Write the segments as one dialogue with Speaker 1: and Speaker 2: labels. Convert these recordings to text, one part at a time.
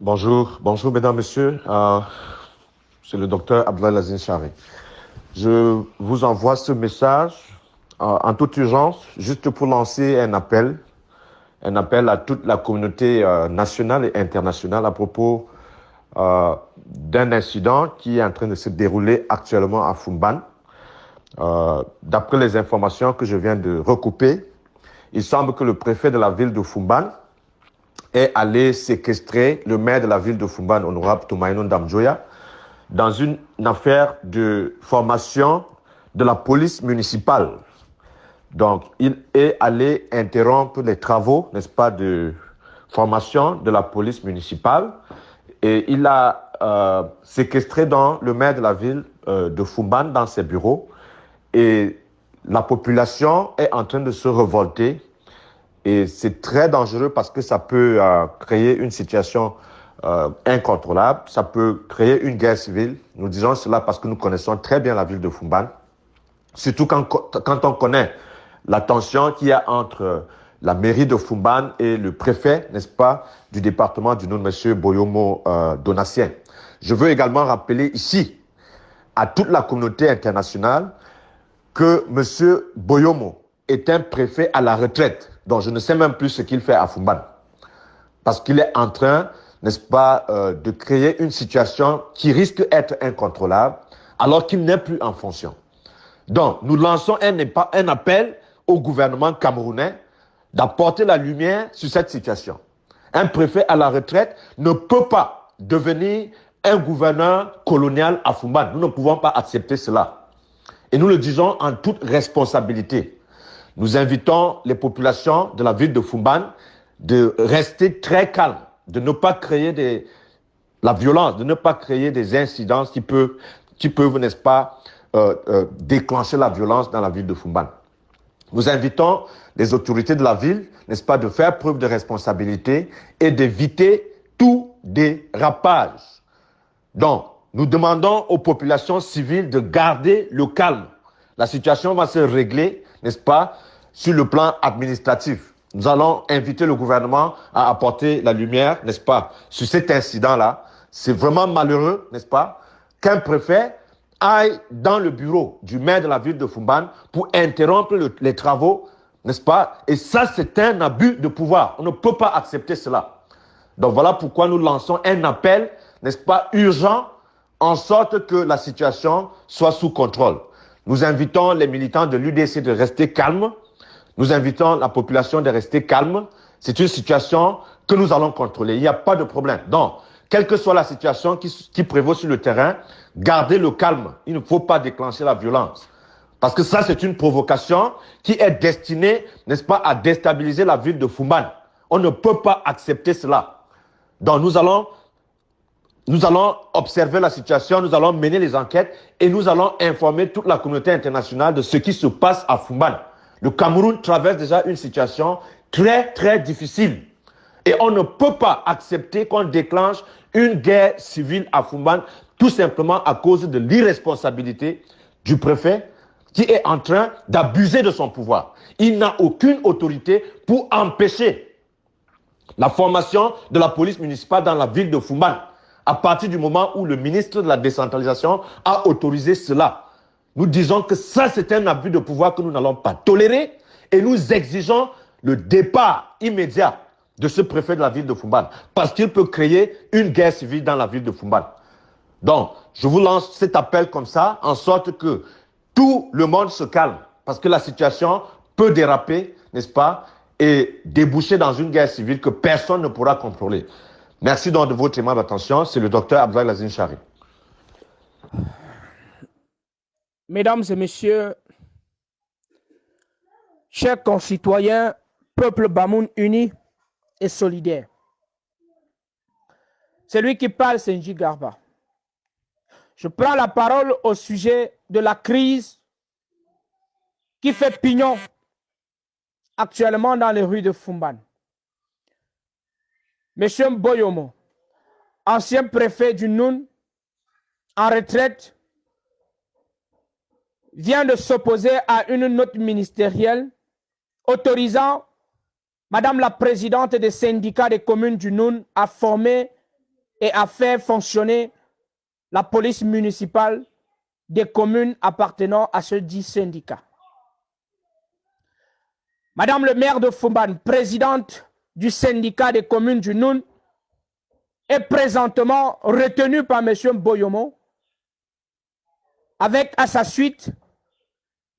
Speaker 1: Bonjour mesdames, messieurs. C'est le docteur Abdelaziz Chari. Je vous envoie ce message en toute urgence, juste pour lancer un appel à toute la communauté nationale et internationale à propos d'un incident qui est en train de se dérouler actuellement à Foumban. D'après les informations que je viens de recouper, il semble que le préfet de la ville de Foumban est allé séquestrer le maire de la ville de Foumban, honorable Toumaïno Ndamjoya, dans une affaire de formation de la police municipale. Donc, il est allé interrompre les travaux, n'est-ce pas, de formation de la police municipale et il a séquestré le maire de la ville de Foumban dans ses bureaux et la population est en train de se révolter et c'est très dangereux parce que ça peut créer une situation incontrôlable, ça peut créer une guerre civile. Nous disons cela parce que nous connaissons très bien la ville de Foumban, surtout quand on connaît la tension qu'il y a entre la mairie de Foumban et le préfet, n'est-ce pas, du département du nom de M. Boyomo Donatien. Je veux également rappeler ici à toute la communauté internationale que M. Boyomo est un préfet à la retraite, dont je ne sais même plus ce qu'il fait à Foumban. Parce qu'il est en train, n'est-ce pas, de créer une situation qui risque d'être incontrôlable, alors qu'il n'est plus en fonction. Donc, nous lançons un appel au gouvernement camerounais d'apporter la lumière sur cette situation. Un préfet à la retraite ne peut pas devenir un gouverneur colonial à Foumban. Nous ne pouvons pas accepter cela. Et nous le disons en toute responsabilité. Nous invitons les populations de la ville de Foumban de rester très calmes, de ne pas créer la violence, de ne pas créer des incidents qui peuvent, n'est-ce pas, déclencher la violence dans la ville de Foumban. Nous invitons les autorités de la ville, n'est-ce pas, de faire preuve de responsabilité et d'éviter tout dérapage. Donc, nous demandons aux populations civiles de garder le calme. La situation va se régler, n'est-ce pas, sur le plan administratif. Nous allons inviter le gouvernement à apporter la lumière, n'est-ce pas, sur cet incident-là. C'est vraiment malheureux, n'est-ce pas, qu'un préfet aille dans le bureau du maire de la ville de Foumban pour interrompre les travaux, n'est-ce pas? Et ça, c'est un abus de pouvoir. On ne peut pas accepter cela. Donc voilà pourquoi nous lançons un appel, n'est-ce pas, urgent, en sorte que la situation soit sous contrôle. Nous invitons les militants de l'UDC de rester calmes. Nous invitons la population de rester calme. C'est une situation que nous allons contrôler. Il n'y a pas de problème. Donc, quelle que soit la situation qui prévaut sur le terrain, gardez le calme. Il ne faut pas déclencher la violence. Parce que ça, c'est une provocation qui est destinée, n'est-ce pas, à déstabiliser la ville de Foumban. On ne peut pas accepter cela. Donc, nous allons observer la situation, nous allons mener les enquêtes et nous allons informer toute la communauté internationale de ce qui se passe à Foumban. Le Cameroun traverse déjà une situation très, très difficile. Et on ne peut pas accepter qu'on déclenche une guerre civile à Foumban tout simplement à cause de l'irresponsabilité du préfet qui est en train d'abuser de son pouvoir. Il n'a aucune autorité pour empêcher la formation de la police municipale dans la ville de Foumban à partir du moment où le ministre de la décentralisation a autorisé cela. Nous disons que ça, c'est un abus de pouvoir que nous n'allons pas tolérer et nous exigeons le départ immédiat de ce préfet de la ville de Foumban parce qu'il peut créer une guerre civile dans la ville de Foumban. Donc, je vous lance cet appel comme ça, en sorte que tout le monde se calme parce que la situation peut déraper, n'est-ce pas, et déboucher dans une guerre civile que personne ne pourra contrôler. Merci donc de votre aimable attention. C'est le docteur Abdelaziz Chari.
Speaker 2: Mesdames et messieurs, chers concitoyens, peuple Bamoun uni et solidaire. Celui qui parle, c'est Nji Garba. Je prends la parole au sujet de la crise qui fait pignon actuellement dans les rues de Foumban. Monsieur Boyomo, ancien préfet du Noun, en retraite, vient de s'opposer à une note ministérielle autorisant Madame la présidente des syndicats des communes du Noun à former et à faire fonctionner la police municipale des communes appartenant à ce dit syndicat. Madame le maire de Fumban, présidente du syndicat des communes du Noun, est présentement retenue par M. Boyomo, avec à sa suite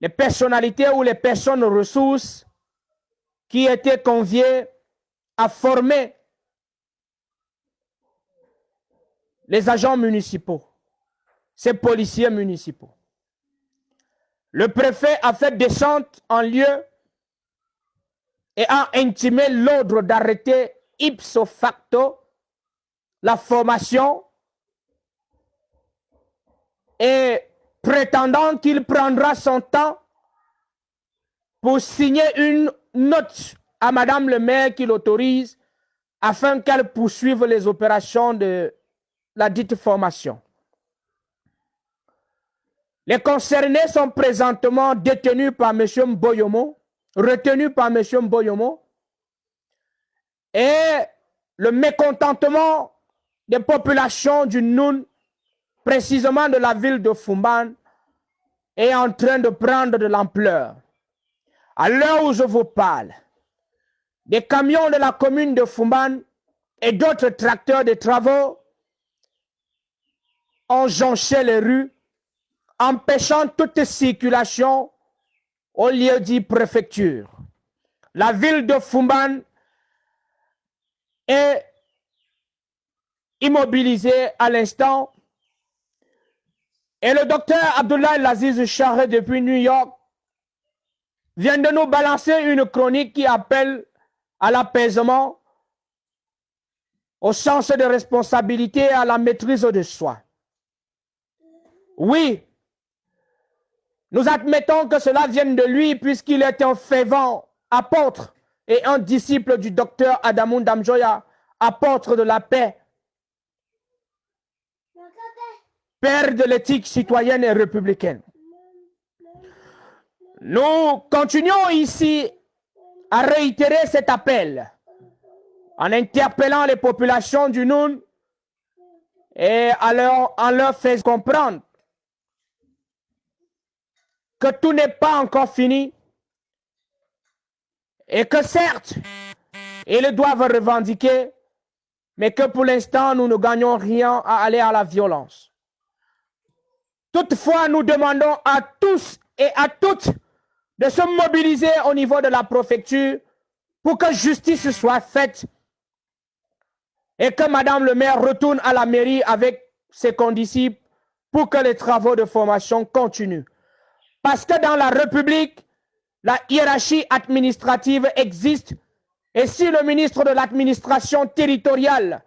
Speaker 2: les personnalités ou les personnes ressources qui étaient conviées à former les agents municipaux, ces policiers municipaux. Le préfet a fait descente en lieu et a intimé l'ordre d'arrêter ipso facto la formation et prétendant qu'il prendra son temps pour signer une note à Madame le maire qui l'autorise afin qu'elle poursuive les opérations de la dite formation. Les concernés sont présentement détenus par M. Boyomo, retenus par M. Boyomo, et le mécontentement des populations du Noun, précisément de la ville de Fumban, est en train de prendre de l'ampleur. À l'heure où je vous parle, des camions de la commune de Fumban et d'autres tracteurs de travaux ont jonché les rues, empêchant toute circulation au lieu dit préfecture. La ville de Fumban est immobilisée à l'instant et le docteur Abdoulaye Laziz Charé depuis New York vient de nous balancer une chronique qui appelle à l'apaisement, au sens de responsabilité et à la maîtrise de soi. Oui, nous admettons que cela vienne de lui puisqu'il est un fervent apôtre et un disciple du docteur Adamou Damjoya, apôtre de la paix, père de l'éthique citoyenne et républicaine. Nous continuons ici à réitérer cet appel en interpellant les populations du Noun et en leur faisant comprendre que tout n'est pas encore fini et que certes, ils doivent revendiquer, mais que pour l'instant, nous ne gagnons rien à aller à la violence. Toutefois, nous demandons à tous et à toutes de se mobiliser au niveau de la préfecture pour que justice soit faite et que Madame le maire retourne à la mairie avec ses condisciples pour que les travaux de formation continuent. Parce que dans la République, la hiérarchie administrative existe et si le ministre de l'administration territoriale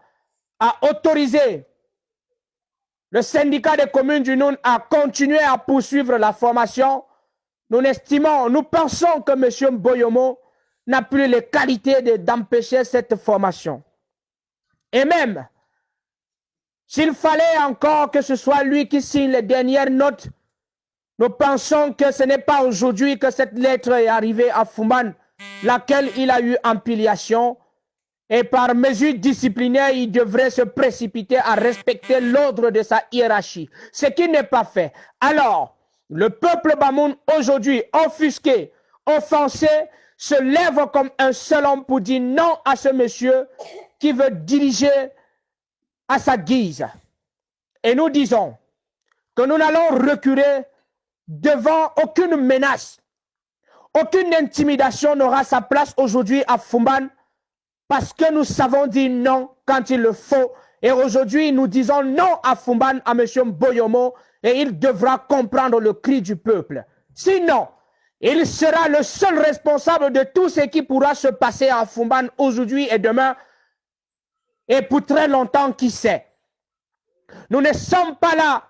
Speaker 2: a autorisé le syndicat des communes du Noun à continuer à poursuivre la formation, nous pensons que M. Boyomo n'a plus les qualités d'empêcher cette formation. Et même, s'il fallait encore que ce soit lui qui signe les dernières notes, nous pensons que ce n'est pas aujourd'hui que cette lettre est arrivée à Fumban, laquelle il a eu empiliation, et par mesure disciplinaire, il devrait se précipiter à respecter l'ordre de sa hiérarchie, ce qui n'est pas fait. Alors, le peuple Bamoun, aujourd'hui offusqué, offensé, se lève comme un seul homme pour dire non à ce monsieur qui veut diriger à sa guise. Et nous disons que nous n'allons reculer devant aucune menace. Aucune intimidation n'aura sa place aujourd'hui à Fumban parce que nous savons dire non quand il le faut. Et aujourd'hui, nous disons non à Fumban, à M. Boyomo, et il devra comprendre le cri du peuple. Sinon, il sera le seul responsable de tout ce qui pourra se passer à Fumban aujourd'hui et demain, et pour très longtemps, qui sait. Nous ne sommes pas là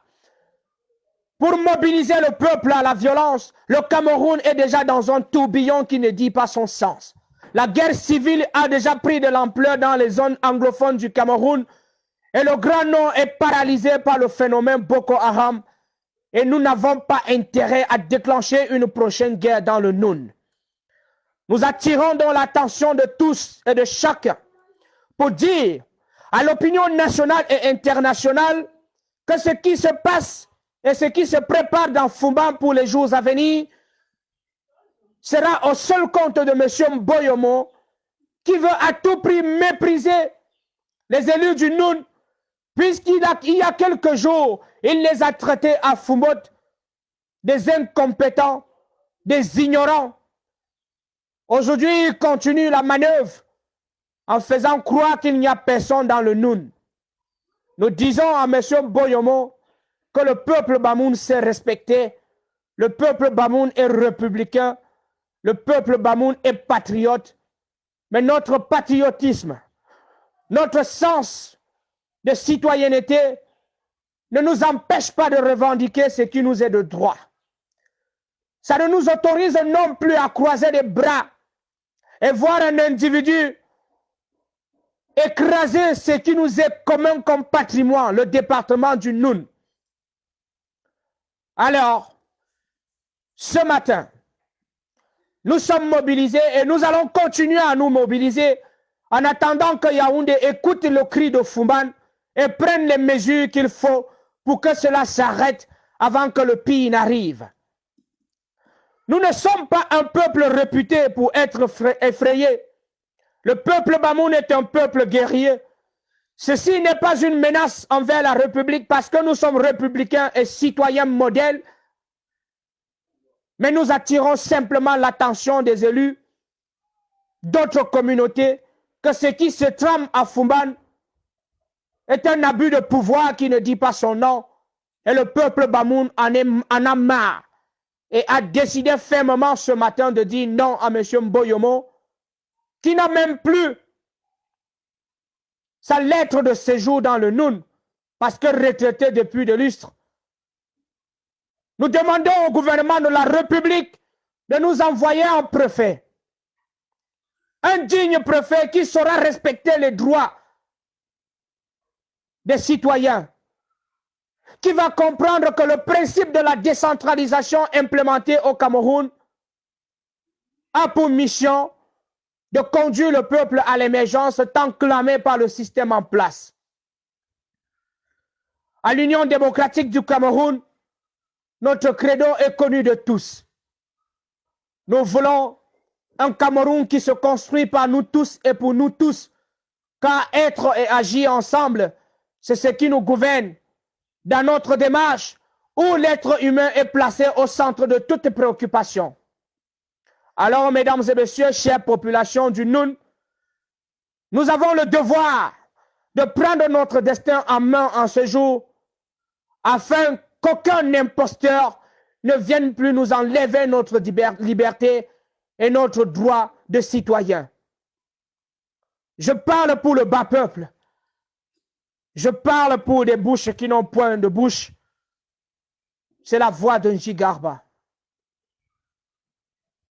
Speaker 2: pour mobiliser le peuple à la violence. Le Cameroun est déjà dans un tourbillon qui ne dit pas son sens. La guerre civile a déjà pris de l'ampleur dans les zones anglophones du Cameroun et le Grand Nord est paralysé par le phénomène Boko Haram et nous n'avons pas intérêt à déclencher une prochaine guerre dans le Noun. Nous attirons donc l'attention de tous et de chacun pour dire à l'opinion nationale et internationale que ce qui se passe et ce qui se prépare dans Fumban pour les jours à venir sera au seul compte de M. Boyomo, qui veut à tout prix mépriser les élus du Noun, puisqu'il y a quelques jours, il les a traités à Fumot des incompétents, des ignorants. Aujourd'hui, il continue la manœuvre en faisant croire qu'il n'y a personne dans le Noun. Nous disons à M. Boyomo que le peuple Bamoun s'est respecté, le peuple Bamoun est républicain, le peuple Bamoun est patriote, mais notre patriotisme, notre sens de citoyenneté ne nous empêche pas de revendiquer ce qui nous est de droit. Ça ne nous autorise non plus à croiser les bras et voir un individu écraser ce qui nous est commun comme patrimoine, le département du Noun. Alors, ce matin, nous sommes mobilisés et nous allons continuer à nous mobiliser en attendant que Yaoundé écoute le cri de Fumban et prenne les mesures qu'il faut pour que cela s'arrête avant que le pire n'arrive. Nous ne sommes pas un peuple réputé pour être effrayé. Le peuple Bamoun est un peuple guerrier. Ceci n'est pas une menace envers la République parce que nous sommes républicains et citoyens modèles, mais nous attirons simplement l'attention des élus d'autres communautés que ce qui se trame à Fumban est un abus de pouvoir qui ne dit pas son nom, et le peuple Bamoun en a marre et a décidé fermement ce matin de dire non à M. Mboyomo, qui n'a même plus sa lettre de séjour dans le Noun, parce que retraité depuis de lustres. Nous demandons au gouvernement de la République de nous envoyer un préfet. Un digne préfet qui saura respecter les droits des citoyens, qui va comprendre que le principe de la décentralisation implémenté au Cameroun a pour mission de conduire le peuple à l'émergence tant clamée par le système en place. À l'Union démocratique du Cameroun, notre credo est connu de tous. Nous voulons un Cameroun qui se construit par nous tous et pour nous tous, car être et agir ensemble, c'est ce qui nous gouverne dans notre démarche où l'être humain est placé au centre de toute préoccupation. Alors, mesdames et messieurs, chère population du Noun, nous avons le devoir de prendre notre destin en main en ce jour afin qu'aucun imposteur ne vienne plus nous enlever notre liberté et notre droit de citoyen. Je parle pour le bas peuple. Je parle pour des bouches qui n'ont point de bouche. C'est la voix d'un Garba.